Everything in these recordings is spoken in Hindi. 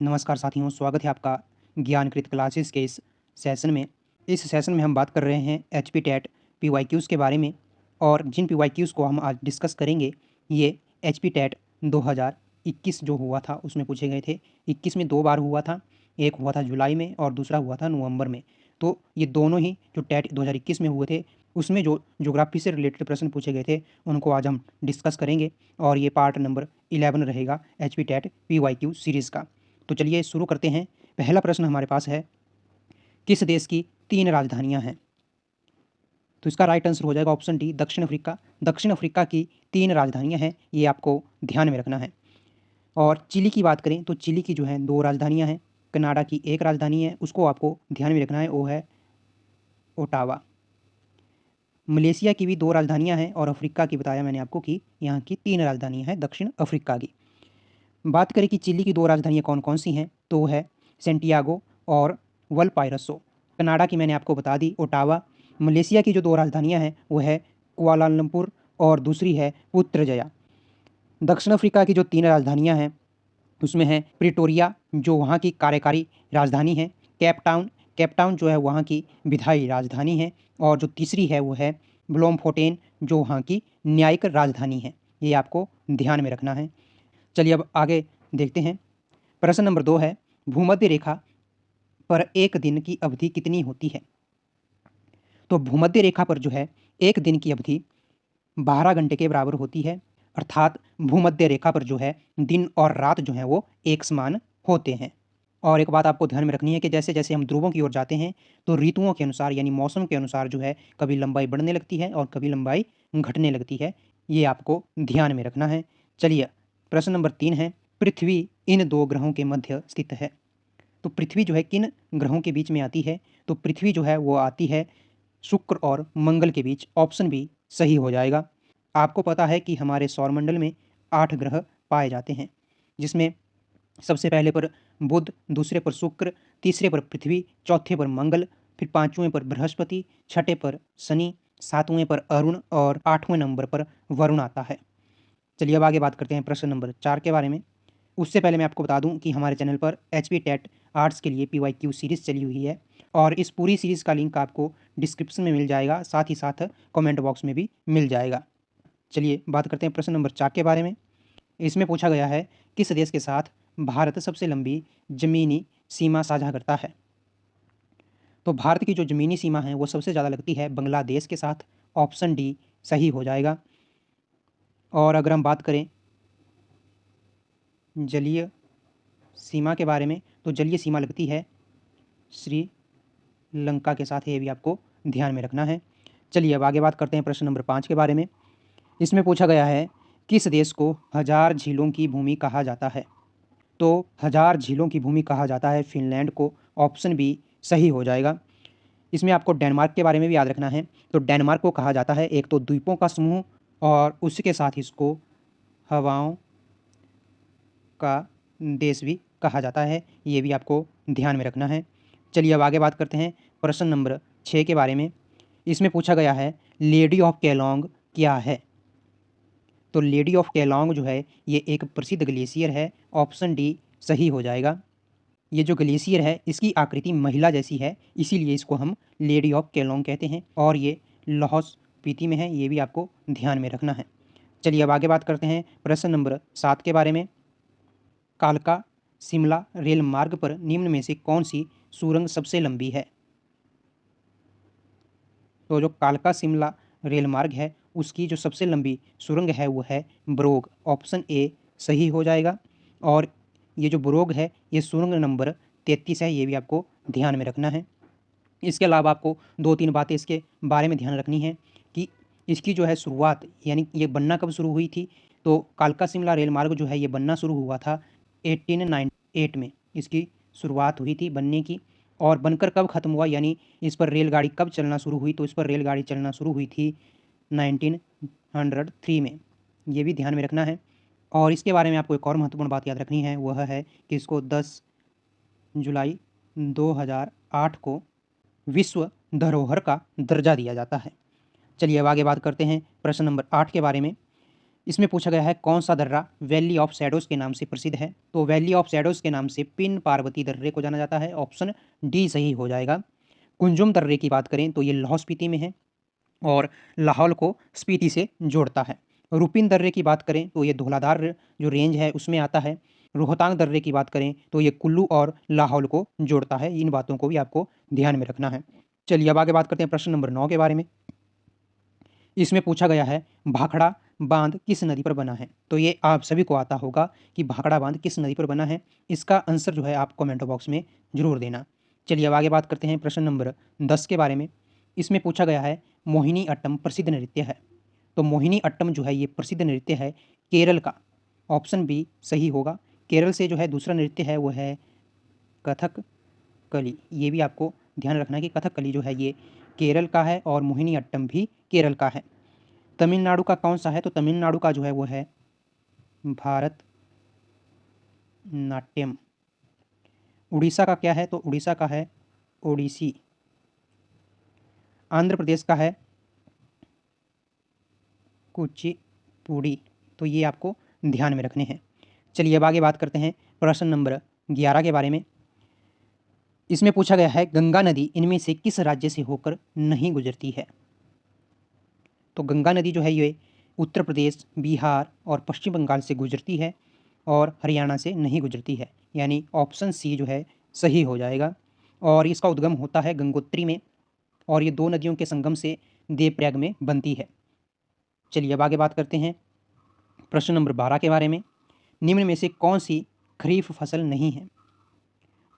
नमस्कार साथियों, स्वागत है आपका ज्ञानकृत क्लासेस के इस सेशन में। इस सेशन में हम बात कर रहे हैं एचपी टेट पीवाईक्यूज़ के बारे में। और जिन पीवाईक्यूज़ को हम आज डिस्कस करेंगे ये एचपी टेट 2021 जो हुआ था उसमें पूछे गए थे। 21 में 2 बार हुआ था, एक हुआ था जुलाई में और दूसरा हुआ था नवंबर में। तो ये दोनों ही जो टेट 2021 में हुए थे उसमें जो ज्योग्राफी से रिलेटेड प्रश्न पूछे गए थे उनको आज हम डिस्कस करेंगे। और ये पार्ट नंबर 11 रहेगा एचपी टेट पीवाईक्यू सीरीज़ का। तो चलिए शुरू करते हैं। पहला प्रश्न हमारे पास है, किस देश की 3 राजधानियां हैं? तो इसका राइट आंसर हो जाएगा ऑप्शन डी, दक्षिण अफ्रीका। दक्षिण अफ्रीका की 3 राजधानियां हैं, ये आपको ध्यान में रखना है। और चिली की बात करें तो चिली की जो है 2 राजधानियां हैं। कनाडा की 1 राजधानी है, उसको आपको ध्यान में रखना है, वो है ओटावा। मलेशिया की भी 2 राजधानियां हैं और अफ्रीका की बताया मैंने आपको कि यहाँ की 3 राजधानियां हैं दक्षिण अफ्रीका की। बात करें कि चिली की 2 राजधानियाँ कौन-कौन सी हैं, तो वो है सैंटियागो और वलपाराइसो। कनाडा की मैंने आपको बता दी, ओटावा। मलेशिया की जो 2 राजधानियाँ हैं, वो है कुआलालंपुर और दूसरी है पुत्रजया। दक्षिण अफ्रीका की जो 3 राजधानियाँ हैं, उसमें है प्रिटोरिया जो वहाँ की कार्यकारी राजधानी है, केप टाउन जो है वहाँ की विधायी राजधानी है, और जो तीसरी है वो है ब्लोमफोटेन जो वहाँ की न्यायिक राजधानी है। ये आपको ध्यान में रखना है। चलिए अब आगे देखते हैं। प्रश्न नंबर 2 है, भूमध्य रेखा पर एक दिन की अवधि कितनी होती है? तो भूमध्य रेखा पर जो है एक दिन की अवधि 12 घंटे के बराबर होती है। अर्थात भूमध्य रेखा पर जो है दिन और रात जो है वो एक समान होते हैं। और एक बात आपको ध्यान में रखनी है कि जैसे जैसे हम ध्रुवों की ओर जाते हैं तो ऋतुओं के अनुसार यानी मौसम के अनुसार जो है कभी लंबाई बढ़ने लगती है और कभी लंबाई घटने लगती है। ये आपको ध्यान में रखना है। चलिए प्रश्न नंबर 3 है, पृथ्वी इन 2 ग्रहों के मध्य स्थित है। तो पृथ्वी जो है किन ग्रहों के बीच में आती है? तो पृथ्वी जो है वो आती है शुक्र और मंगल के बीच। ऑप्शन बी सही हो जाएगा। आपको पता है कि हमारे सौरमंडल में 8 ग्रह पाए जाते हैं, जिसमें सबसे पहले पर बुध, दूसरे पर शुक्र, तीसरे पर पृथ्वी, चौथे पर मंगल, फिर पाँचवें पर बृहस्पति, छठे पर शनि, सातवें पर अरुण और 8वें नंबर पर वरुण आता है। चलिए अब आगे बात करते हैं प्रश्न नंबर 4 के बारे में। उससे पहले मैं आपको बता दूं कि हमारे चैनल पर एचपी टेट आर्ट्स के लिए पीवाईक्यू सीरीज़ चली हुई है और इस पूरी सीरीज़ का लिंक आपको डिस्क्रिप्शन में मिल जाएगा, साथ ही साथ कमेंट बॉक्स में भी मिल जाएगा। चलिए बात करते हैं प्रश्न नंबर 4 के बारे में। इसमें पूछा गया है, किस देश के साथ भारत सबसे लंबी ज़मीनी सीमा साझा करता है? तो भारत की जो ज़मीनी सीमा है वो सबसे ज़्यादा लगती है बांग्लादेश के साथ। ऑप्शन डी सही हो जाएगा। और अगर हम बात करें जलीय सीमा के बारे में, तो जलीय सीमा लगती है श्रीलंका के साथ, ये भी आपको ध्यान में रखना है। चलिए अब आगे बात करते हैं प्रश्न नंबर 5 के बारे में। इसमें पूछा गया है, किस देश को हज़ार झीलों की भूमि कहा जाता है? तो हज़ार झीलों की भूमि कहा जाता है फिनलैंड को। ऑप्शन बी सही हो जाएगा। इसमें आपको डेनमार्क के बारे में भी याद रखना है। तो डेनमार्क को कहा जाता है एक तो द्वीपों का समूह और उसके साथ इसको हवाओं का देश भी कहा जाता है, ये भी आपको ध्यान में रखना है। चलिए अब आगे बात करते हैं प्रश्न नंबर 6 के बारे में। इसमें पूछा गया है, लेडी ऑफ केलोंग क्या है? तो लेडी ऑफ केलोंग जो है ये एक प्रसिद्ध ग्लेशियर है। ऑप्शन डी सही हो जाएगा। ये जो ग्लेशियर है इसकी आकृति महिला जैसी है, इसीलिए इसको हम लेडी ऑफ केलोंग कहते हैं और ये लाहौल स्पीति में है, ये भी आपको ध्यान में रखना है। चलिए अब आगे बात करते हैं प्रश्न नंबर 7 के बारे में। कालका शिमला रेल मार्ग पर निम्न में से कौन सी सुरंग सबसे लंबी है? तो जो कालका शिमला रेल मार्ग है उसकी जो सबसे लंबी सुरंग है वो है बरोग। ऑप्शन ए सही हो जाएगा। और ये जो बरोग है ये सुरंग नंबर 33 है, ये भी आपको ध्यान में रखना है। इसके अलावा आपको 2-3 बातें इसके बारे में ध्यान रखनी है कि इसकी जो है शुरुआत यानी ये बनना कब शुरू हुई थी। तो कालका शिमला रेल मार्ग जो है ये बनना शुरू हुआ था 1898 में, इसकी शुरुआत हुई थी बनने की। और बनकर कब ख़त्म हुआ यानी इस पर रेलगाड़ी कब चलना शुरू हुई, तो इस पर रेलगाड़ी चलना शुरू हुई थी 1903 में, ये भी ध्यान में रखना है। और इसके बारे में आपको एक और महत्वपूर्ण बात याद रखनी है, वह है कि इसको 10 जुलाई 2008 को विश्व धरोहर का दर्जा दिया जाता है। चलिए अब आगे बात करते हैं प्रश्न नंबर 8 के बारे में। इसमें पूछा गया है कौन सा दर्रा वैली ऑफ शैडोज़ के नाम से प्रसिद्ध है। तो वैली ऑफ शैडोज़ के नाम से पिन पार्वती दर्रे को जाना जाता है। ऑप्शन डी सही हो जाएगा। कुंजुम दर्रे की बात करें तो ये लाहौल स्पीति में है और लाहौल को स्पीति से जोड़ता है। रुपिन दर्रे की बात करें तो ये धौलाधार जो रेंज है उसमें आता है। रोहतांग दर्रे की बात करें तो ये कुल्लू और लाहौल को जोड़ता है। इन बातों को भी आपको ध्यान में रखना है। चलिए अब आगे बात करते हैं प्रश्न नंबर 9 के बारे में। इसमें पूछा गया है भाखड़ा बांध किस नदी पर बना है। तो ये आप सभी को आता होगा कि भाखड़ा बांध किस नदी पर बना है। इसका आंसर जो है आप कमेंट बॉक्स में जरूर देना। चलिए अब आगे बात करते हैं प्रश्न नंबर 10 के बारे में। इसमें पूछा गया है मोहिनी अट्टम प्रसिद्ध नृत्य है। तो मोहिनी अट्टम जो है ये प्रसिद्ध नृत्य है केरल का। ऑप्शन बी सही होगा। केरल से जो है दूसरा नृत्य है वो है कथक कली। ये भी आपको ध्यान रखना है कि कथक कली जो है ये केरल का है और मोहिनी अट्टम भी केरल का है। तमिलनाडु का कौन सा है। तो तमिलनाडु का जो है वो है भारत नाट्यम। उड़ीसा का क्या है। तो उड़ीसा का है ओडिसी। आंध्र प्रदेश का है कुचिपुड़ी। तो ये आपको ध्यान में रखने हैं। चलिए अब आगे बात करते हैं प्रश्न नंबर 11 के बारे में। इसमें पूछा गया है गंगा नदी इनमें से किस राज्य से होकर नहीं गुजरती है। तो गंगा नदी जो है ये उत्तर प्रदेश, बिहार और पश्चिम बंगाल से गुजरती है और हरियाणा से नहीं गुजरती है। यानी ऑप्शन सी जो है सही हो जाएगा। और इसका उद्गम होता है गंगोत्री में और ये दो नदियों के संगम से देवप्रयाग में बनती है। चलिए अब आगे बात करते हैं प्रश्न नंबर 12 के बारे में। निम्न में से कौन सी खरीफ फसल नहीं है।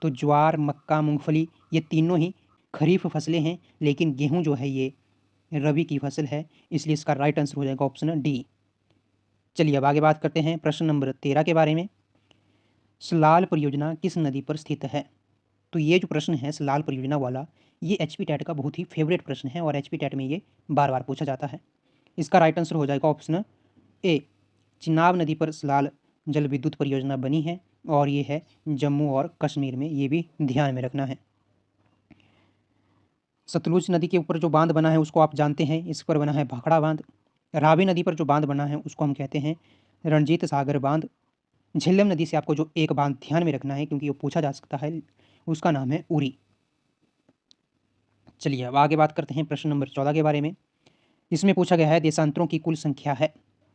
तो ज्वार, मक्का, मूंगफली ये तीनों ही खरीफ फसलें हैं, लेकिन गेहूं जो है ये रबी की फसल है। इसलिए इसका राइट आंसर हो जाएगा ऑप्शन डी। चलिए अब आगे बात करते हैं प्रश्न नंबर 13 के बारे में। सलाल परियोजना किस नदी पर स्थित है। तो ये जो प्रश्न है सलाल परियोजना वाला ये एचपी टेट का बहुत ही फेवरेट प्रश्न है और एचपी टेट में ये बार बार पूछा जाता है। इसका राइट आंसर हो जाएगा ऑप्शन ए। चिनाब नदी पर सलाल जल विद्युत परियोजना बनी है और ये है जम्मू और कश्मीर में। ये भी ध्यान में रखना है। सतलुज नदी के ऊपर जो बांध बना है उसको आप जानते हैं, इस पर बना है भाखड़ा बांध। रावी नदी पर जो बांध बना है उसको हम कहते हैं रणजीत सागर बांध। झेलम नदी से आपको जो एक बांध ध्यान में रखना है क्योंकि वो पूछा जा सकता है, उसका नाम है उरी। चलिए अब आगे बात करते हैं प्रश्न नंबर 14 के बारे में। इसमें पूछा गया है देशांतरों की कुल संख्या है।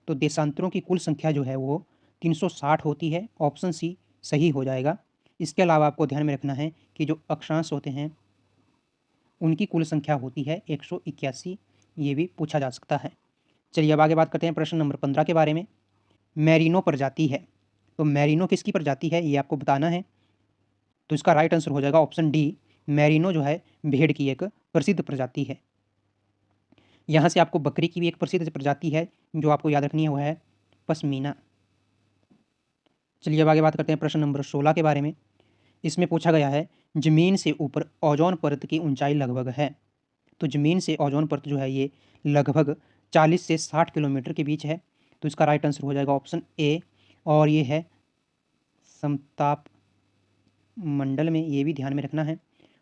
तो देशांतरों की कुल संख्या जो है वो 360 होती है। ऑप्शन सी सही हो जाएगा। इसके अलावा आपको ध्यान में रखना है कि जो अक्षांश होते हैं उनकी कुल संख्या होती है 181। ये भी पूछा जा सकता है। चलिए अब आगे बात करते हैं प्रश्न नंबर 15 के बारे में। मैरिनो प्रजाति है। तो मैरिनो किसकी प्रजाति है ये आपको बताना है। तो इसका राइट आंसर हो जाएगा ऑप्शन डी। मैरिनो जो है भेड़ की एक प्रसिद्ध प्रजाति है। यहाँ से आपको बकरी की भी एक प्रसिद्ध प्रजाति है जो आपको याद रखनी है, वो है पश्मीना। चलिए अब आगे बात करते हैं प्रश्न नंबर 16 के बारे में। इसमें पूछा गया है जमीन से ऊपर ओजोन परत की ऊंचाई लगभग है। तो जमीन से ओजोन परत जो है ये लगभग 40 से 60 किलोमीटर के बीच है। तो इसका राइट आंसर हो जाएगा ऑप्शन ए और ये है समताप मंडल में। ये भी ध्यान में रखना है।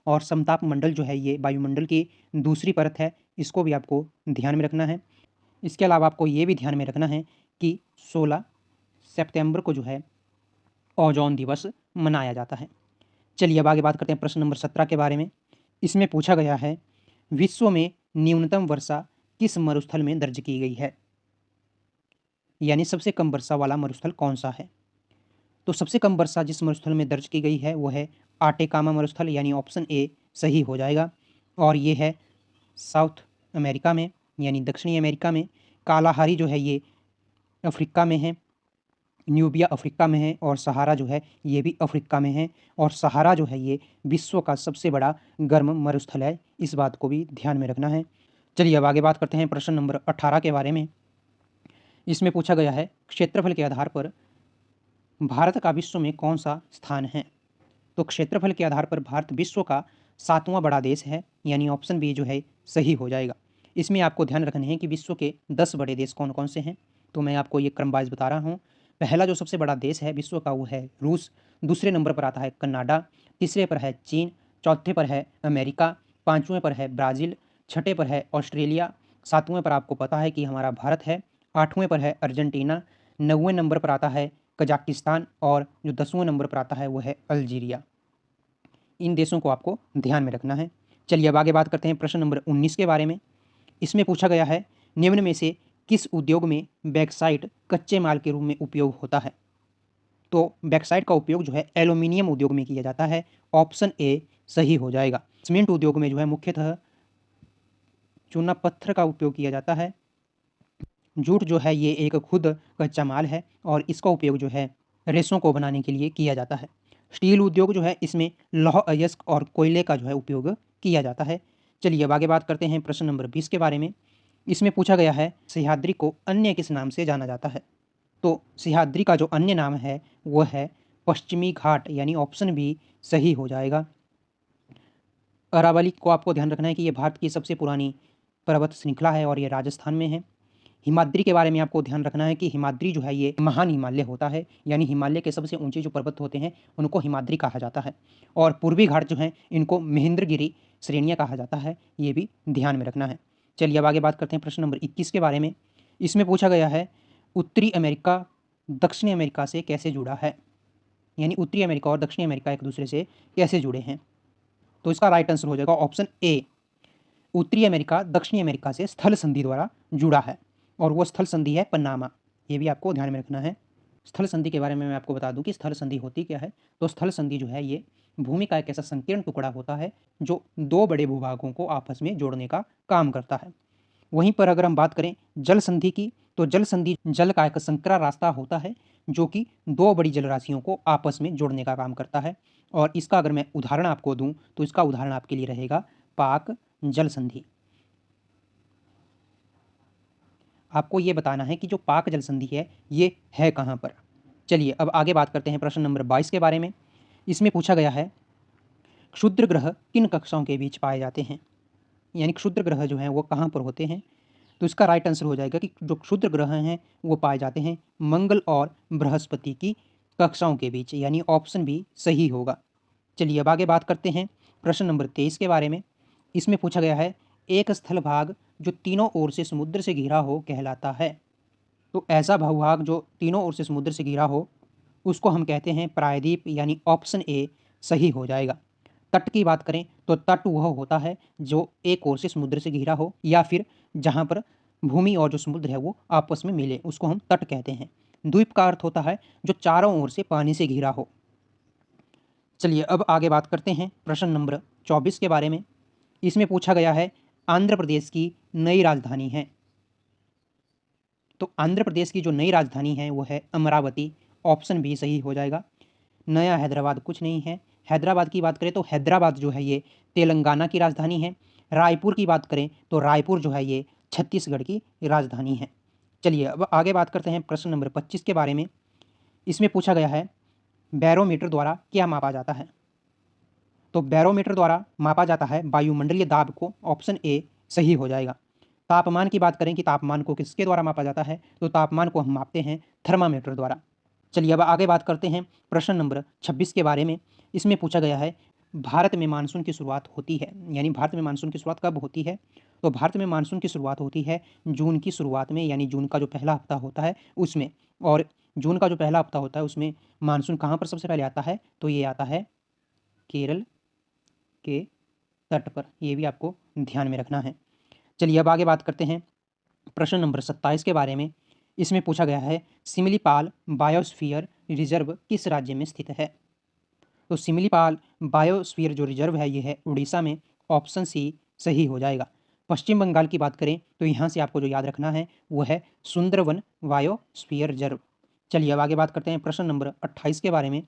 और समताप मंडल जो है ये वायुमंडल की दूसरी परत है, इसको भी आपको ध्यान में रखना है। इसके अलावा आपको ये भी ध्यान में रखना है कि 16 सितंबर को जो है ओजोन दिवस मनाया जाता है। चलिए अब आगे बात करते हैं प्रश्न नंबर 17 के बारे में। इसमें पूछा गया है विश्व में न्यूनतम वर्षा किस मरुस्थल में दर्ज की गई है। यानी सबसे कम वर्षा वाला मरुस्थल कौन सा है। तो सबसे कम वर्षा जिस मरुस्थल में दर्ज की गई है वो है आटेकामा मरुस्थल। यानी ऑप्शन ए सही हो जाएगा। और ये है साउथ अमेरिका में यानी दक्षिणी अमेरिका में। कालाहारी जो है ये अफ्रीका में है, न्यूबिया अफ्रीका में है और सहारा जो है ये भी अफ्रीका में है। और सहारा जो है ये विश्व का सबसे बड़ा गर्म मरुस्थल है। इस बात को भी ध्यान में रखना है। चलिए अब आगे बात करते हैं प्रश्न नंबर 18 के बारे में। इसमें पूछा गया है क्षेत्रफल के आधार पर भारत का विश्व में कौन सा स्थान है। तो क्षेत्रफल के आधार पर भारत विश्व का 7वां बड़ा देश है। यानी ऑप्शन बी जो है सही हो जाएगा। इसमें आपको ध्यान रखना है कि विश्व के 10 बड़े देश कौन कौन से हैं। तो मैं आपको ये क्रमवाइज बता रहा हूँ। पहला जो सबसे बड़ा देश है विश्व का वो है रूस। दूसरे नंबर पर आता है कनाडा। तीसरे पर है चीन। चौथे पर है अमेरिका। पाँचवें पर है ब्राज़ील। छठे पर है ऑस्ट्रेलिया। सातवें पर आपको पता है कि हमारा भारत है। 8वें पर है अर्जेंटीना, 9वें नंबर पर आता है कजाकिस्तान और जो 10वें नंबर पर आता है वो है अल्जीरिया। इन देशों को आपको ध्यान में रखना है। चलिए अब आगे बात करते हैं प्रश्न नंबर 19 के बारे में। इसमें पूछा गया है निम्न में से किस उद्योग में बैक्साइट कच्चे माल के रूप में उपयोग होता है। तो बैक्साइट का उपयोग जो है एल्यूमिनियम उद्योग में किया जाता है। ऑप्शन ए सही हो जाएगा। सीमेंट उद्योग में जो है मुख्यतः चूना पत्थर का उपयोग किया जाता है। जूट जो है ये एक खुद कच्चा माल है और इसका उपयोग जो है रेशों को बनाने के लिए किया जाता है। स्टील उद्योग जो है इसमें लौह अयस्क और कोयले का जो है उपयोग किया जाता है। चलिए अब आगे बात करते हैं प्रश्न नंबर 20 के बारे में। इसमें पूछा गया है सह्याद्री को अन्य किस नाम से जाना जाता है। तो सह्याद्री का जो अन्य नाम है वो है पश्चिमी घाट, यानी ऑप्शन बी सही हो जाएगा। अरावली को आपको ध्यान रखना है कि ये भारत की सबसे पुरानी पर्वत श्रृंखला है और ये राजस्थान में है। हिमाद्री के बारे में आपको ध्यान रखना है कि हिमाद्री जो है ये महान हिमालय होता है, यानी हिमालय के सबसे ऊंचे जो पर्वत होते हैं उनको हिमाद्री कहा जाता है। और पूर्वी घाट जो हैं इनको महेंद्रगिरी श्रेणियाँ कहा जाता है, ये भी ध्यान में रखना है। चलिए अब आगे बात करते हैं प्रश्न नंबर 21 के बारे में। इसमें पूछा गया है उत्तरी अमेरिका दक्षिणी अमेरिका से कैसे जुड़ा है, यानी उत्तरी अमेरिका और दक्षिणी अमेरिका एक दूसरे से कैसे जुड़े हैं। तो इसका राइट आंसर हो जाएगा ऑप्शन ए, उत्तरी अमेरिका दक्षिणी अमेरिका से स्थल संधि द्वारा जुड़ा है और वो स्थल संधि है पनामा। ये भी आपको ध्यान में रखना है। स्थल संधि के बारे में मैं आपको बता दूं कि स्थल संधि होती क्या है। तो स्थल संधि जो है ये भूमि का एक ऐसा संकीर्ण टुकड़ा होता है जो दो बड़े भूभागों को आपस में जोड़ने का काम करता है। वहीं पर अगर हम बात करें जल संधि की, तो जल संधि जल का एक संकरा रास्ता होता है जो कि दो बड़ी जलराशियों को आपस में जोड़ने का काम करता है। और इसका अगर मैं उदाहरण आपको दूं तो इसका उदाहरण आपके लिए रहेगा पाक जल संधि। आपको ये बताना है कि जो पाक जल संधि है ये है कहाँ पर। चलिए अब आगे बात करते हैं प्रश्न नंबर 22 के बारे में। इसमें पूछा गया है क्षुद्र ग्रह किन कक्षाओं के बीच पाए जाते हैं, यानी क्षुद्र ग्रह जो हैं वो कहाँ पर होते हैं। तो इसका राइट आंसर हो जाएगा कि जो क्षुद्र ग्रह हैं वो पाए जाते हैं मंगल और बृहस्पति की कक्षाओं के बीच, यानी ऑप्शन बी सही होगा। चलिए अब आगे बात करते हैं प्रश्न नंबर 23 के बारे में। इसमें पूछा गया है एक स्थल भाग जो तीनों ओर से समुद्र से घिरा हो कहलाता है। तो ऐसा भूभाग जो तीनों ओर से समुद्र से घिरा हो उसको हम कहते हैं प्रायद्वीप, यानी ऑप्शन ए सही हो जाएगा। तट की बात करें तो तट वह होता है जो एक ओर से समुद्र से घिरा हो या फिर जहाँ पर भूमि और जो समुद्र है वो आपस में मिले, उसको हम तट कहते हैं। द्वीप का अर्थ होता है जो चारों ओर से पानी से घिरा हो। चलिए अब आगे बात करते हैं प्रश्न नंबर 24 के बारे में। इसमें पूछा गया है आंध्र प्रदेश की नई राजधानी है। तो आंध्र प्रदेश की जो नई राजधानी है वो है अमरावती। ऑप्शन बी सही हो जाएगा। नया हैदराबाद कुछ नहीं है। हैदराबाद की बात करें तो हैदराबाद जो है ये तेलंगाना की राजधानी है। रायपुर की बात करें तो रायपुर जो है ये छत्तीसगढ़ की राजधानी है। चलिए अब आगे बात करते हैं प्रश्न नंबर 25 के बारे में। इसमें पूछा गया है बैरोमीटर द्वारा क्या मापा जाता है। तो बैरोमीटर द्वारा मापा जाता है वायुमंडलीय दाब को। ऑप्शन ए सही हो जाएगा। तापमान की बात करें कि तापमान को किसके द्वारा मापा जाता है, तो तापमान को हम मापते हैं थर्मामीटर द्वारा। चलिए अब आगे बात करते हैं प्रश्न नंबर 26 के बारे में। इसमें पूछा गया है भारत में मानसून की शुरुआत होती है, यानी भारत में मानसून की शुरुआत कब होती है। तो भारत में मानसून की शुरुआत होती है जून की शुरुआत में, यानी जून का जो पहला हफ्ता होता है उसमें। और जून का जो पहला हफ्ता होता है उसमें मानसून कहाँ पर सबसे पहले आता है, तो ये आता है केरल के तट पर। ये भी आपको ध्यान में रखना है। चलिए अब आगे बात करते हैं प्रश्न नंबर 27 के बारे में। इसमें पूछा गया है सिमिलीपाल बायोस्फीयर रिजर्व किस राज्य में स्थित है। तो सिमिलीपाल बायोस्फीयर जो रिजर्व है ये है उड़ीसा में। ऑप्शन सी सही हो जाएगा। पश्चिम बंगाल की बात करें तो यहाँ से आपको जो याद रखना है वो है सुंदरवन बायोस्फीयर रिजर्व। चलिए अब आगे बात करते हैं प्रश्न नंबर 28 के बारे में।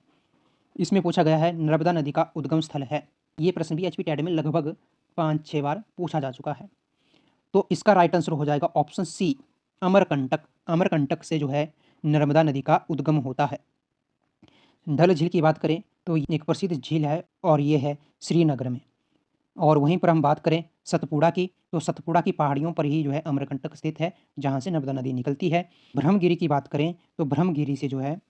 इसमें पूछा गया है नर्मदा नदी का उद्गम स्थल है। ये प्रश्न भी एचपी टेट में लगभग 5-6 बार पूछा जा चुका है। तो इसका राइट आंसर हो जाएगा ऑप्शन सी अमरकंटक। अमरकंटक से जो है नर्मदा नदी का उद्गम होता है। डल झील की बात करें तो ये एक प्रसिद्ध झील है और ये है श्रीनगर में। और वहीं पर हम बात करें सतपुड़ा की, तो सतपुड़ा की पहाड़ियों पर ही जो है अमरकंटक स्थित है जहाँ से नर्मदा नदी निकलती है। ब्रह्मगिरी की बात करें तो ब्रह्मगिरी से जो है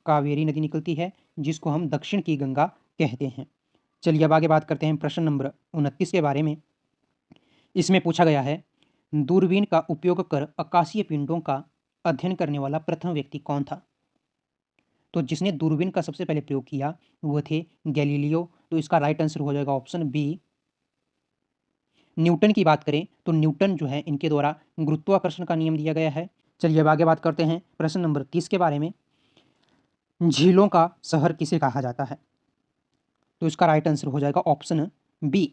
कावेरी नदी निकलती है जिसको हम दक्षिण की गंगा कहते हैं। चलिए अब आगे बात करते हैं प्रश्न नंबर 29 के बारे में। इसमें पूछा गया है दूरबीन का उपयोग कर आकाशीय पिंडों का अध्ययन करने वाला प्रथम व्यक्ति कौन था? तो जिसने दूरबीन का सबसे पहले प्रयोग किया वो थे गैलीलियो। तो इसका राइट आंसर हो जाएगा ऑप्शन बी। न्यूटन की बात करें तो न्यूटन जो है इनके द्वारा गुरुत्वाकर्षण का नियम दिया गया है। चलिए अब आगे बात करते हैं प्रश्न नंबर 30 के बारे में। झीलों का शहर किसे कहा जाता है? तो इसका राइट आंसर हो जाएगा ऑप्शन बी।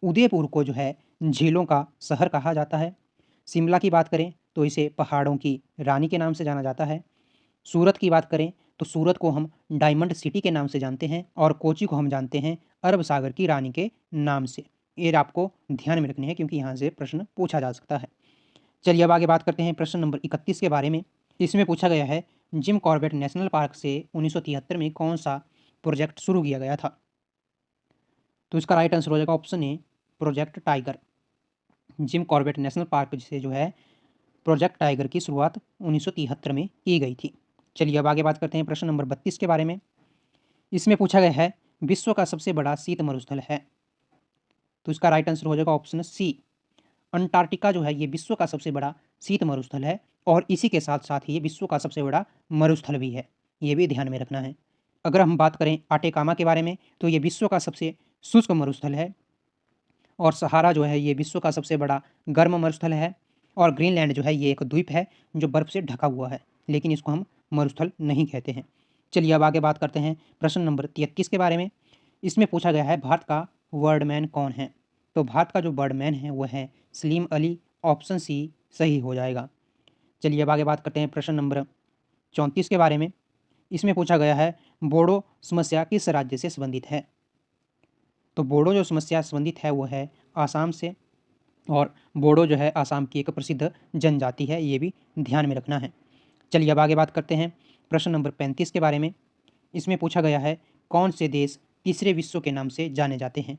उदयपुर को जो है झीलों का शहर कहा जाता है। शिमला की बात करें तो इसे पहाड़ों की रानी के नाम से जाना जाता है। सूरत की बात करें तो सूरत को हम डायमंड सिटी के नाम से जानते हैं और कोची को हम जानते हैं अरब सागर की रानी के नाम से। ये आपको ध्यान में रखने हैं क्योंकि यहाँ से प्रश्न पूछा जा सकता है। चलिए अब आगे बात करते हैं प्रश्न नंबर 31 के बारे में। इसमें पूछा गया है जिम कॉर्बेट नेशनल पार्क से 1973 में कौन सा प्रोजेक्ट शुरू किया गया था? तो इसका राइट आंसर हो जाएगा option A project tiger. Jim Corbett national park से जो है प्रोजेक्ट टाइगर की शुरुआत 1973 में की गई थी। चलिए अब आगे बात करते हैं प्रश्न नंबर 32 के बारे में। इसमें पूछा गया है विश्व का सबसे बड़ा शीत मरुस्थल है। तो इसका राइट आंसर हो जाएगा ऑप्शन सी। अंटार्कटिका जो है ये विश्व का सबसे बड़ा शीत मरुस्थल है और इसी के साथ साथ ही ये विश्व का सबसे बड़ा मरुस्थल भी है। ये भी ध्यान में रखना है। अगर हम बात करें आटेकामा के बारे में तो ये विश्व का सबसे शुष्क मरुस्थल है और सहारा जो है ये विश्व का सबसे बड़ा गर्म मरुस्थल है और ग्रीनलैंड जो है ये एक द्वीप है जो बर्फ से ढका हुआ है, लेकिन इसको हम मरुस्थल नहीं कहते हैं। चलिए अब आगे बात करते हैं प्रश्न नंबर 33 के बारे में। इसमें पूछा गया है भारत का वर्डमैन कौन है? तो भारत का जो वर्डमैन है वह है सलीम अली। ऑप्शन सी सही हो जाएगा। चलिए अब आगे बात करते हैं प्रश्न नंबर 34 के बारे में। इसमें पूछा गया है बोडो समस्या किस राज्य से संबंधित है? तो बोडो जो समस्या संबंधित है वो है आसाम से और बोडो जो है आसाम की एक प्रसिद्ध जनजाति है, ये भी ध्यान में रखना है। चलिए अब आगे बात करते हैं प्रश्न नंबर 35 के बारे में। इसमें पूछा गया है कौन से देश तीसरे विश्व के नाम से जाने जाते हैं?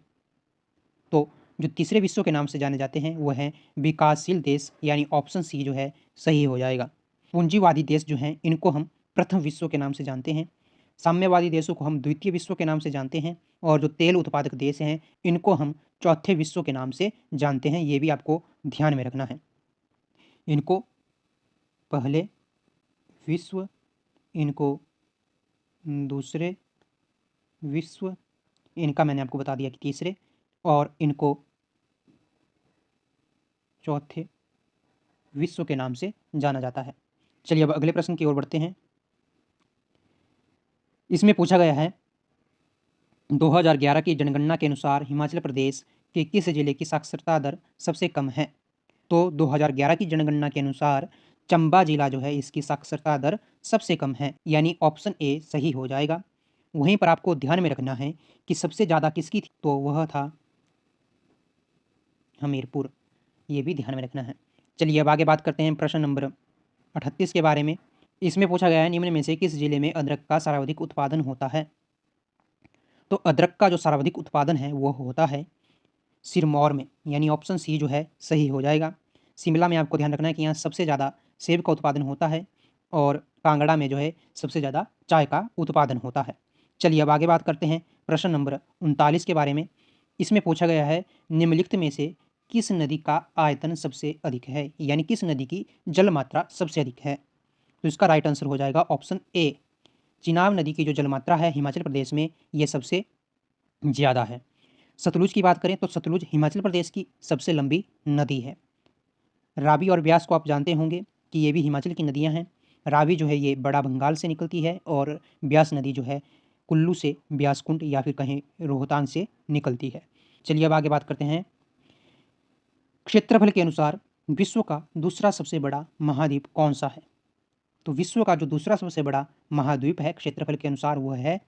तो जो तीसरे विश्व के नाम से जाने जाते हैं वो हैं विकासशील देश, यानी ऑप्शन सी जो है सही हो जाएगा। पूंजीवादी देश जो हैं इनको हम प्रथम विश्व के नाम से जानते हैं। साम्यवादी देशों को हम द्वितीय विश्व के नाम से जानते हैं और जो तेल उत्पादक देश हैं इनको हम चौथे विश्व के नाम से जानते हैं। ये भी आपको ध्यान में रखना है। इनको पहले विश्व, इनको दूसरे विश्व, इनका मैंने आपको बता दिया कि तीसरे, और इनको चौथे विश्व के नाम से जाना जाता है। चलिए अब अगले प्रश्न की ओर बढ़ते हैं। इसमें पूछा गया है 2011 की जनगणना के अनुसार हिमाचल प्रदेश के किस जिले की साक्षरता दर सबसे कम है? तो 2011 की जनगणना के अनुसार चंबा जिला जो है इसकी साक्षरता दर सबसे कम है, यानी ऑप्शन ए सही हो जाएगा। वहीं पर आपको ध्यान में रखना है कि सबसे ज़्यादा किसकी थी, तो वह था हमीरपुर। ये भी ध्यान में रखना है। चलिए अब आगे बात करते हैं प्रश्न नंबर 38 के बारे में। इसमें पूछा गया है निम्न में से किस जिले में अदरक का सर्वाधिक उत्पादन होता है? तो अदरक का जो सर्वाधिक उत्पादन है वो होता है सिरमौर में, यानी ऑप्शन सी जो है सही हो जाएगा। शिमला में आपको ध्यान रखना है कि यहाँ सबसे ज़्यादा सेब का उत्पादन होता है और कांगड़ा में जो है सबसे ज़्यादा चाय का उत्पादन होता है। चलिए अब आगे बात करते हैं प्रश्न नंबर 39 के बारे में। इसमें पूछा गया है निम्नलिखित में से किस नदी का आयतन सबसे अधिक है, यानी किस नदी की जल मात्रा सबसे अधिक है? तो इसका राइट आंसर हो जाएगा ऑप्शन ए। चिनाब नदी की जो जल मात्रा है हिमाचल प्रदेश में ये सबसे ज़्यादा है। सतलुज की बात करें तो सतलुज हिमाचल प्रदेश की सबसे लंबी नदी है। रावी और ब्यास को आप जानते होंगे कि ये भी हिमाचल की नदियां हैं। रावी जो है ये बड़ा भंगाल से निकलती है और ब्यास नदी जो है कुल्लू से ब्यासकुंड या फिर कहीं रोहतांग से निकलती है। चलिए अब आगे बात करते हैं क्षेत्रफल के अनुसार विश्व का दूसरा सबसे बड़ा महाद्वीप कौन सा है? तो विश्व का जो दूसरा सबसे बड़ा महाद्वीप है क्षेत्रफल के अनुसार वह है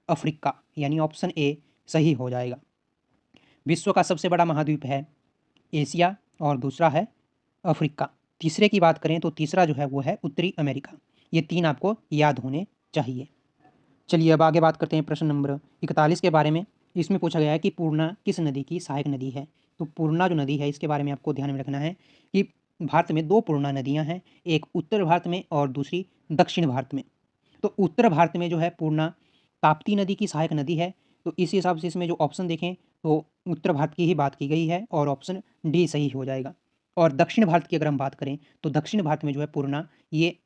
अफ्रीका, यानी ऑप्शन ए सही हो जाएगा। विश्व का सबसे बड़ा महाद्वीप है एशिया और दूसरा है अफ्रीका। तीसरे की बात करें तो तीसरा जो है वो है उत्तरी अमेरिका। ये तीन आपको याद होने चाहिए। चलिए अब आगे बात करते हैं प्रश्न नंबर 41 के बारे में। इसमें पूछा गया है कि पूर्णा किस नदी की सहायक नदी है? तो पूर्णा जो नदी है इसके बारे में आपको ध्यान में रखना है कि भारत में दो पूर्णा नदियाँ हैं, एक उत्तर भारत में और दूसरी दक्षिण भारत में। तो उत्तर भारत में जो है पूर्णा ताप्ती नदी की सहायक नदी है। तो इस हिसाब से इसमें जो ऑप्शन देखें तो उत्तर भारत की ही बात की गई है और ऑप्शन डी सही हो जाएगा। और दक्षिण भारत की अगर हम बात करें तो दक्षिण भारत में जो है पूर्णा ये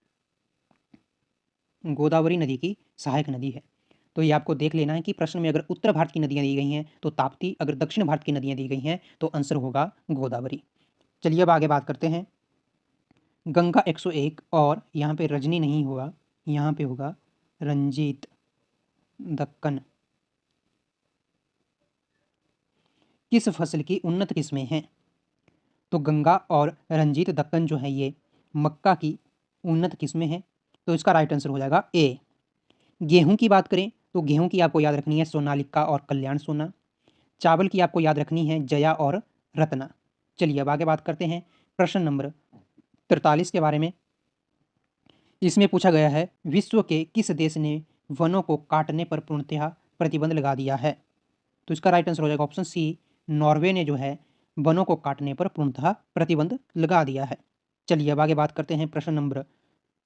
गोदावरी नदी की सहायक नदी है। तो ये आपको देख लेना है कि प्रश्न में अगर उत्तर भारत की नदियाँ दी गई हैं तो ताप्ती, अगर दक्षिण भारत की नदियाँ दी गई हैं तो आंसर होगा गोदावरी। चलिए अब आगे बात करते हैं। गंगा 101 और यहाँ पे रजनी नहीं होगा, यहाँ पे होगा रंजीत दक्कन। किस फसल की उन्नत किस्में हैं? तो गंगा और रंजीत दक्कन जो है ये मक्का की उन्नत किस्में हैं। तो इसका राइट आंसर हो जाएगा ए। गेहूं की बात करें तो गेहूं की आपको याद रखनी है सोनालिका और कल्याण सोना। चावल की आपको याद रखनी है जया और रत्ना। चलिए अब आगे बात करते हैं प्रश्न नंबर 43 के बारे में। इसमें पूछा गया है विश्व के किस देश ने वनों को काटने पर पूर्णतः प्रतिबंध लगा दिया है? तो इसका राइट आंसर हो जाएगा ऑप्शन सी, नॉर्वे ने जो है वनों को काटने पर पूर्णतः प्रतिबंध लगा दिया है। चलिए अब आगे बात करते हैं प्रश्न नंबर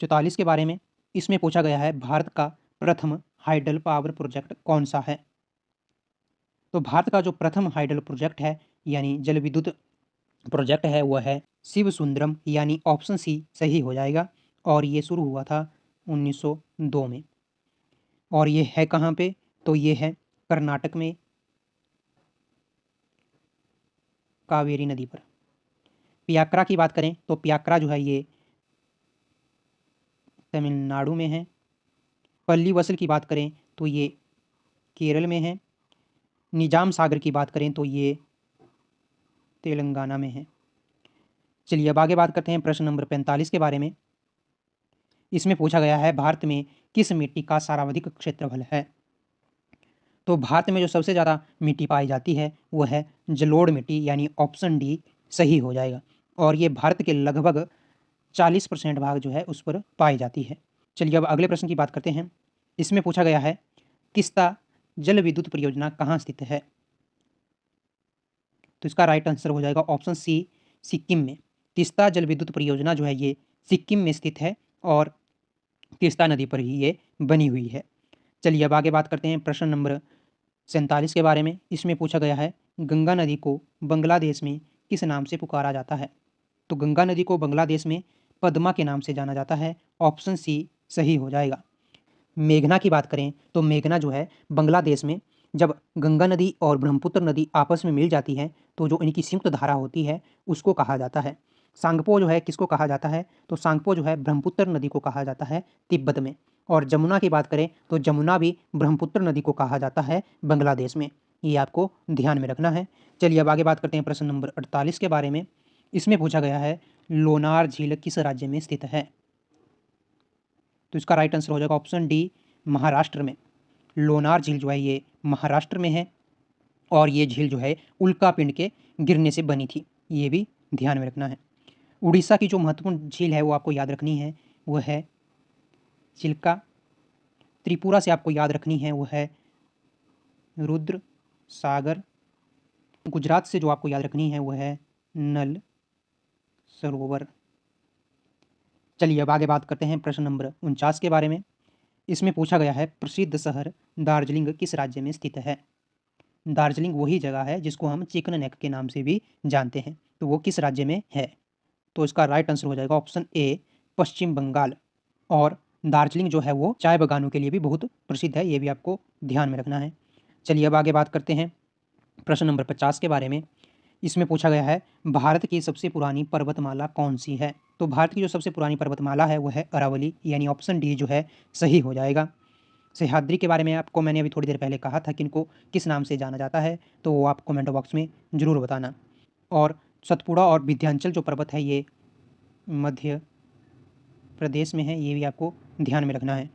44 के बारे में। इसमें पूछा गया है भारत का प्रथम हाइडल पावर प्रोजेक्ट कौन सा है? तो भारत का जो प्रथम हाइडल प्रोजेक्ट है यानी जल विद्युत प्रोजेक्ट है वह है शिव सुंदरम, यानी ऑप्शन सी सही हो जाएगा। और ये शुरू हुआ था 1902 में। और ये है कहाँ पे? तो ये है कर्नाटक में कावेरी नदी पर। पियाक्रा की बात करें तो पियाक्रा जो है ये तमिलनाडु में है। पल्लीवसल की बात करें तो ये केरल में है। निजाम सागर की बात करें तो ये तेलंगाना में है। चलिए अब आगे बात करते हैं प्रश्न नंबर 45 के बारे में। इसमें पूछा गया है भारत में किस मिट्टी का सर्वाधिक क्षेत्रफल है? तो भारत में जो सबसे ज़्यादा मिट्टी पाई जाती है वो है जलोढ़ मिट्टी, यानी ऑप्शन डी सही हो जाएगा। और ये भारत के लगभग 40% भाग जो है उस पर पाई जाती है। चलिए अब अगले प्रश्न की बात करते हैं। इसमें पूछा गया है तिस्ता जल विद्युत परियोजना कहाँ स्थित है? तो इसका राइट आंसर हो जाएगा ऑप्शन सी, सिक्किम में। तिस्ता जल विद्युत परियोजना जो है ये सिक्किम में स्थित है और तिस्ता नदी पर ही ये बनी हुई है। चलिए अब आगे बात करते हैं प्रश्न नंबर 47 के बारे में। इसमें पूछा गया है गंगा नदी को बांग्लादेश में किस नाम से पुकारा जाता है? तो गंगा नदी को बांग्लादेश में पद्मा के नाम से जाना जाता है। ऑप्शन सी सही हो जाएगा। मेघना की बात करें तो मेघना जो है बांग्लादेश में जब गंगा नदी और ब्रह्मपुत्र नदी आपस में मिल जाती है तो जो इनकी संयुक्त धारा होती है उसको कहा जाता है। सांगपो जो है किसको कहा जाता है? तो सांगपो जो है ब्रह्मपुत्र नदी को कहा जाता है तिब्बत में। और जमुना की बात करें तो जमुना भी ब्रह्मपुत्र नदी को कहा जाता है बांग्लादेश में। ये आपको ध्यान में रखना है। चलिए अब आगे बात करते हैं प्रश्न नंबर 48 के बारे में। इसमें पूछा गया है लोनार झील किस राज्य में स्थित है? तो इसका राइट आंसर हो जाएगा ऑप्शन डी, महाराष्ट्र में। लोनार झील जो है ये महाराष्ट्र में है और ये झील जो है उल्का पिंड के गिरने से बनी थी, ये भी ध्यान में रखना है। उड़ीसा की जो महत्वपूर्ण झील है वो आपको याद रखनी है, वो है चिल्का। त्रिपुरा से आपको याद रखनी है वो है रुद्र सागर। गुजरात से जो आपको याद रखनी है वो है नल सरोवर। चलिए अब आगे बात करते हैं प्रश्न नंबर 49 के बारे में। इसमें पूछा गया है प्रसिद्ध शहर दार्जिलिंग किस राज्य में स्थित है? दार्जिलिंग वही जगह है जिसको हम चिकन नेक के नाम से भी जानते हैं, तो वो किस राज्य में है? तो इसका राइट आंसर हो जाएगा ऑप्शन ए, पश्चिम बंगाल। और दार्जिलिंग जो है वो चाय बागानों के लिए भी बहुत प्रसिद्ध है, ये भी आपको ध्यान में रखना है। चलिए अब आगे बात करते हैं प्रश्न नंबर 50 के बारे में। इसमें पूछा गया है भारत की सबसे पुरानी पर्वतमाला कौन सी है? तो भारत की जो सबसे पुरानी पर्वतमाला है वो है अरावली, यानी ऑप्शन डी जो है सही हो जाएगा। सह्याद्री के बारे में आपको मैंने अभी थोड़ी देर पहले कहा था कि इनको किस नाम से जाना जाता है, तो वो आप कमेंट बॉक्स में ज़रूर बताना। और सतपुड़ा और विंध्याचल जो पर्वत है ये मध्य प्रदेश में है, ये भी आपको ध्यान में रखना है।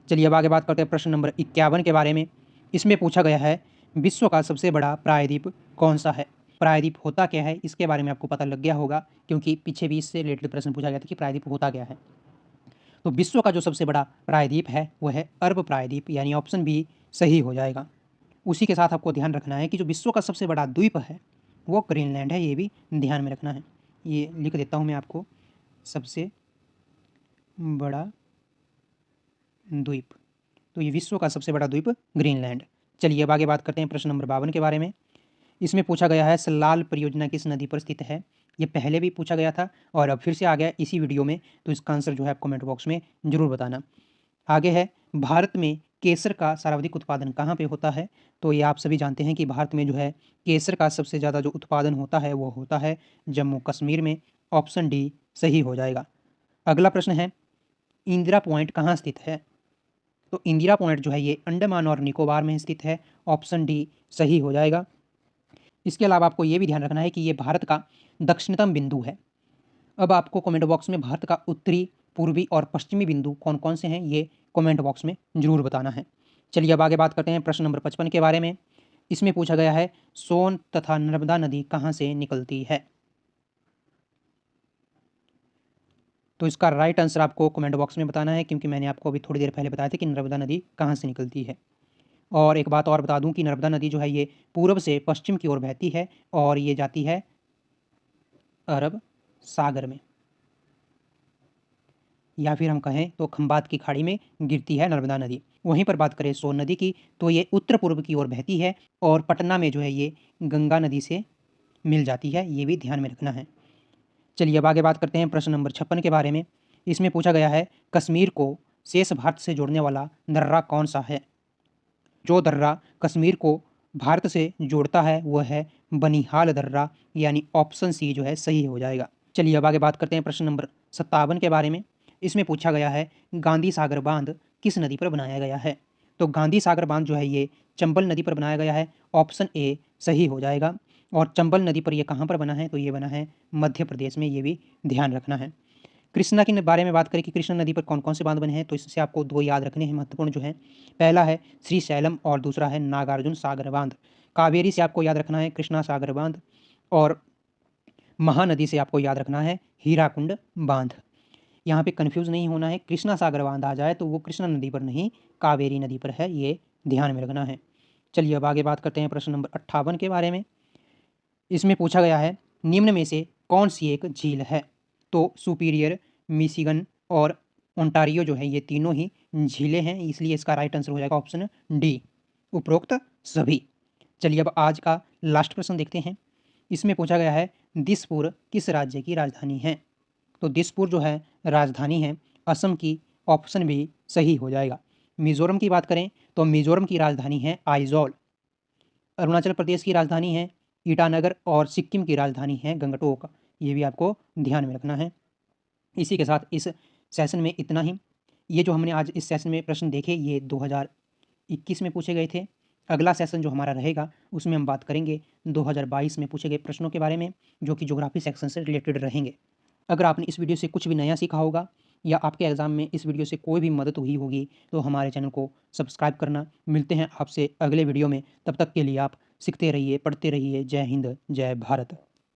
चलिए अब आगे बात करते हैं प्रश्न नंबर 51 के बारे में। इसमें पूछा गया है विश्व का सबसे बड़ा प्रायद्वीप कौन सा है? प्रायद्वीप होता क्या है इसके बारे में आपको पता लग गया होगा, क्योंकि पीछे भी इससे रिलेटेड प्रश्न पूछा गया था कि प्रायद्वीप होता क्या है। तो विश्व का जो सबसे बड़ा प्रायद्वीप है वह है अर्ब प्रायद्वीप, यानी ऑप्शन बी सही हो जाएगा। उसी के साथ आपको ध्यान रखना है कि जो विश्व का सबसे बड़ा द्वीप है वो ग्रीनलैंड है, ये भी ध्यान में रखना है। ये लिख देता हूँ मैं आपको, सबसे बड़ा द्वीप। तो ये विश्व का सबसे बड़ा द्वीप ग्रीनलैंड। चलिए अब आगे बात करते हैं प्रश्न नंबर 52 के बारे में। इसमें पूछा गया है सलाल परियोजना किस नदी पर स्थित है? ये पहले भी पूछा गया था और अब फिर से आ गया इसी वीडियो में, तो इसका आंसर जो है आप कमेंट बॉक्स में ज़रूर बताना। आगे है, भारत में केसर का सर्वाधिक उत्पादन कहाँ पे होता है? तो ये आप सभी जानते हैं कि भारत में जो है केसर का सबसे ज़्यादा जो उत्पादन होता है वो होता है जम्मू कश्मीर में। ऑप्शन डी सही हो जाएगा। अगला प्रश्न है, इंदिरा पॉइंट कहाँ स्थित है? तो इंदिरा पॉइंट जो है ये अंडमान और निकोबार में स्थित है। ऑप्शन डी सही हो जाएगा। इसके अलावा आपको ये भी ध्यान रखना है कि ये भारत का दक्षिणतम बिंदु है। अब आपको कमेंट बॉक्स में भारत का उत्तरी, पूर्वी और पश्चिमी बिंदु कौन-कौन से हैं, ये कमेंट बॉक्स में ज़रूर बताना है। चलिए अब आगे बात करते हैं प्रश्न नंबर 55 के बारे में। इसमें पूछा गया है, सोन तथा नर्मदा नदी कहाँ से निकलती है? तो इसका राइट आंसर आपको कमेंट बॉक्स में बताना है, क्योंकि मैंने आपको अभी थोड़ी देर पहले बताया था कि नर्मदा नदी कहाँ से निकलती है। और एक बात और बता दूँ कि नर्मदा नदी जो है ये पूर्व से पश्चिम की ओर बहती है और ये जाती है अरब सागर में, या फिर हम कहें तो खंबात की खाड़ी में गिरती है नर्मदा नदी। वहीं पर बात करें सोन नदी की, तो ये उत्तर पूर्व की ओर बहती है और पटना में जो है ये गंगा नदी से मिल जाती है, ये भी ध्यान में रखना है। चलिए अब आगे बात करते हैं प्रश्न नंबर 56 के बारे में। इसमें पूछा गया है, कश्मीर को शेष भारत से जोड़ने वाला दर्रा कौन सा है? जो दर्रा कश्मीर को भारत से जोड़ता है वह है बनिहाल दर्रा, यानी ऑप्शन सी जो है सही हो जाएगा। चलिए अब आगे बात करते हैं प्रश्न नंबर 57 के बारे में। इसमें पूछा गया है, गांधी सागर बांध किस नदी पर बनाया गया है? तो गांधी सागर बांध जो है ये चंबल नदी पर बनाया गया है। ऑप्शन ए सही हो जाएगा। और चंबल नदी पर ये कहाँ पर बना है? तो ये बना है मध्य प्रदेश में, ये भी ध्यान रखना है। कृष्णा के बारे में बात करें कि कृष्णा नदी पर कौन कौन से बांध बने हैं, तो इससे आपको दो याद रखने हैं महत्वपूर्ण जो है। पहला है श्रीशैलम और दूसरा है नागार्जुन सागर बांध। कावेरी से आपको याद रखना है कृष्णा सागर बांध, और महानदी से आपको याद रखना है हीराकुंड बांध। यहाँ पे कन्फ्यूज़ नहीं होना है, कृष्णा सागर बांध आ जाए तो वो कृष्णा नदी पर नहीं, कावेरी नदी पर है, ये ध्यान में रखना है। चलिए अब आगे बात करते हैं प्रश्न नंबर 58 के बारे में। इसमें पूछा गया है, निम्न में से कौन सी एक झील है? तो सुपीरियर, मिशिगन और ओंटारियो जो है ये तीनों ही झीलें हैं, इसलिए इसका राइट आंसर हो जाएगा ऑप्शन डी, उपरोक्त सभी। चलिए अब आज का लास्ट प्रश्न देखते हैं। इसमें पूछा गया है, दिसपुर किस राज्य की राजधानी है? तो दिसपुर जो है राजधानी है असम की। ऑप्शन भी सही हो जाएगा। मिज़ोरम की बात करें तो मिज़ोरम की राजधानी है आइजॉल। अरुणाचल प्रदेश की राजधानी है ईटानगर और सिक्किम की राजधानी है गंगटोक। ये भी आपको ध्यान में रखना है। इसी के साथ इस सेशन में इतना ही। ये जो हमने आज इस सेशन में प्रश्न देखे ये 2021 में पूछे गए थे। अगला सेशन जो हमारा रहेगा उसमें हम बात करेंगे 2022 में पूछे गए प्रश्नों के बारे में, जो कि ज्योग्राफी सेक्शन से रिलेटेड रहेंगे। अगर आपने इस वीडियो से कुछ भी नया सीखा होगा या आपके एग्ज़ाम में इस वीडियो से कोई भी मदद हुई होगी तो हमारे चैनल को सब्सक्राइब करना। मिलते हैं आपसे अगले वीडियो में, तब तक के लिए आप सीखते रहिए, पढ़ते रहिए। जय हिंद, जय भारत।